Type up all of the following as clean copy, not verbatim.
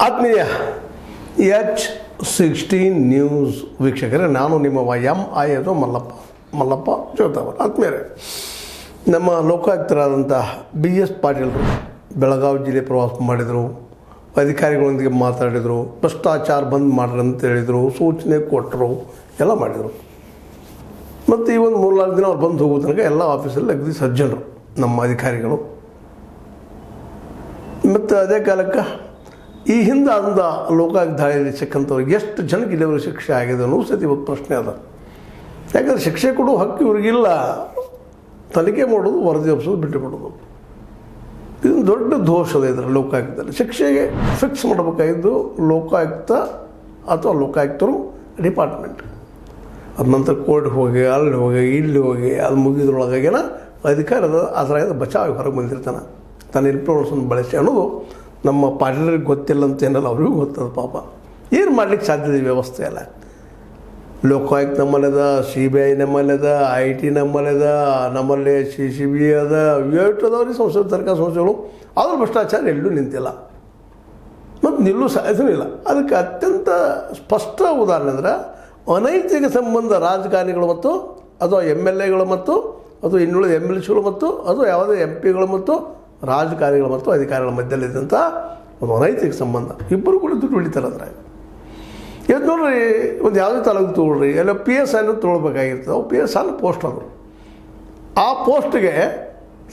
ಆತ್ಮೀಯ H16 news ವೀಕ್ಷಕರೇ, ನಾನು ನಿಮ್ಮ MI ಅದು ಮಲ್ಲಪ್ಪ ಜೋತಾವರ್. ಆತ್ಮೀಯರೇ, ನಮ್ಮ ಲೋಕಾಯುಕ್ತರಾದಂಥ BS ಪಾಟೀಲರು ಬೆಳಗಾವಿ ಜಿಲ್ಲೆ ಪ್ರವಾಸ ಮಾಡಿದರು. ಅಧಿಕಾರಿಗಳೊಂದಿಗೆ ಮಾತಾಡಿದರು, ಭ್ರಷ್ಟಾಚಾರ ಬಂದ್ ಮಾಡ್ರಿ ಅಂತ ಹೇಳಿದರು, ಸೂಚನೆ ಕೊಟ್ಟರು, ಎಲ್ಲ ಮಾಡಿದರು. ಮತ್ತು ಈ ಒಂದು 3-4 ದಿನ ಅವ್ರು ಬಂದು ಹೋಗೋ ತನಕ ಎಲ್ಲ ಆಫೀಸಲ್ಲಿ ಅಗದಿ ಸಜ್ಜನರು ನಮ್ಮ ಅಧಿಕಾರಿಗಳು. ಮತ್ತು ಅದೇ ಕಾಲಕ್ಕೆ ಈ ಹಿಂದೆ ಆದ ಲೋಕಾಯುಕ್ತ ದಾಳಿಯಲ್ಲಿ ಸಿಕ್ಕಂಥವ್ರಿಗೆ ಎಷ್ಟು ಜನಕ್ಕೆ ಇಲ್ಲಿವರೆಗೆ ಶಿಕ್ಷೆ ಆಗಿದೆ ಅನ್ನೋ ಸತಿ ಇವತ್ತು ಪ್ರಶ್ನೆ ಅದ. ಯಾಕಂದರೆ ಶಿಕ್ಷೆ ಕೊಡೋ ಹಕ್ಕು ಇವ್ರಿಗಿಲ್ಲ. ತನಿಖೆ ಮಾಡೋದು, ವರದಿ ಒಪ್ಪಿಸೋದು, ಬಿಟ್ಟು ಬಿಡೋದು, ಇದೊಂದು ದೊಡ್ಡ ದೋಷದ ಇದರ ಲೋಕಾಯುಕ್ತದಲ್ಲಿ. ಶಿಕ್ಷೆಗೆ ಫಿಕ್ಸ್ ಮಾಡಬೇಕಾಗಿದ್ದು ಲೋಕಾಯುಕ್ತ ಅಥವಾ ಲೋಕಾಯುಕ್ತರು ಡಿಪಾರ್ಟ್ಮೆಂಟ್. ಅದ ನಂತರ ಕೋರ್ಟ್ ಹೋಗಿ, ಅಲ್ಲಿ ಹೋಗಿ, ಇಲ್ಲಿ ಹೋಗಿ, ಅದು ಮುಗಿದ್ರೊಳಗಾಗೇನ ಅಧಿಕಾರದ ಅದರಾಗ ಬಚಾವ್ ಹೊರಗೆ ಬಂದಿರ್ತಾನೆ ತನ್ನ ಇನ್ಫ್ಲೂಯೆನ್ಸನ್ನು ಬಳಸಿ ಅನ್ನೋದು ನಮ್ಮ ಪಾಟೀಲರಿಗೆ ಗೊತ್ತಿಲ್ಲ ಅಂತ ಏನಲ್ಲ, ಅವ್ರಿಗೂ ಗೊತ್ತದ. ಪಾಪ ಏನು ಮಾಡ್ಲಿಕ್ಕೆ ಸಾಧ್ಯತೆ ವ್ಯವಸ್ಥೆ ಅಲ್ಲ. ಲೋಕಾಯುಕ್ತ ನಮ್ಮಲ್ಲದ, CBI ನಮ್ಮಲ್ಲದ, IT ನಮ್ಮಲ್ಲದ, ನಮ್ಮಲ್ಲಿ CCB ಅದ, ಅದಾವ್ರಿ ಸಂಸ್ಥೆ, ತನಿಖಾ ಸಂಸ್ಥೆಗಳು. ಆದರೂ ಭ್ರಷ್ಟಾಚಾರ ಎಲ್ಲೂ ನಿಂತಿಲ್ಲ ಮತ್ತು ನಿಲ್ಲೂ ಸಾಧ್ಯನೂ ಇಲ್ಲ. ಅದಕ್ಕೆ ಅತ್ಯಂತ ಸ್ಪಷ್ಟ ಉದಾಹರಣೆ ಅಂದರೆ ಅನೈತಿಕ ಸಂಬಂಧ ರಾಜಕಾರಣಿಗಳು ಮತ್ತು ಅದು MLAಗಳು ಮತ್ತು ಅದು ಇನ್ನುಳಿದ MLCಗಳು ಮತ್ತು ಅದು ಯಾವುದೇ MPಗಳು ಮತ್ತು ರಾಜಕಾರಣಿಗಳು ಮತ್ತು ಅಧಿಕಾರಿಗಳ ಮಧ್ಯದಲ್ಲಿದ್ದಂಥ ಒಂದು ಅನೈತಿಕ ಸಂಬಂಧ. ಇಬ್ಬರು ಕೂಡ ದುಡ್ಡು ಹೊಡಿತಾರೆ ಅದ್ರಾಗ. ಇವತ್ತು ನೋಡ್ರಿ, ಒಂದು ಯಾವುದೇ ತಾಲೂಕು ತೊಗೊಳ್ರಿ, ಎಲ್ಲ PSI ಅನ್ನೋದು ತೊಗೊಳ್ಬೇಕಾಗಿರ್ತದೆ. ಅವು PSI ಅನ್ನೋ ಪೋಸ್ಟ್ ಅದು. ಆ ಪೋಸ್ಟ್ಗೆ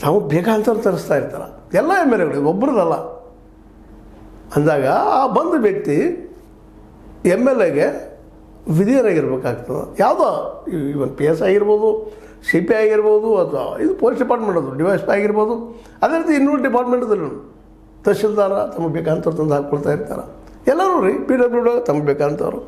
ನಾವು ಬೇಕಾಂತರ ತರಿಸ್ತಾ ಇರ್ತಾರೆ ಎಲ್ಲ MLAಗಳು, ಒಬ್ಬರದಲ್ಲ. ಅಂದಾಗ ಆ ಬಂದ ವ್ಯಕ್ತಿ MLAಗೆ ವಿಧಿಯರಾಗಿರ್ಬೇಕಾಗ್ತದೆ. ಯಾವುದೋ ಇವನ್ PSI ಆಗಿರ್ಬೋದು, CPI ಆಗಿರ್ಬೋದು, ಅಥವಾ ಇದು ಪೊಲೀಸ್ ಡಿಪಾರ್ಟ್ಮೆಂಟ್, ಅದು DYSP ಆಗಿರ್ಬೋದು. ಅದೇ ರೀತಿ ಇನ್ನೂರು ಡಿಪಾರ್ಟ್ಮೆಂಟದಲ್ಲಿ ತಹಶೀಲ್ದಾರ ತಮಗೆ ಬೇಕಂತವ್ರು ತಂದು ಹಾಕ್ಕೊಳ್ತಾ ಇರ್ತಾರೆ. ಎಲ್ಲರೂ ರೀ PWD ತಮಗೆ ಬೇಕಂತವ್ರು.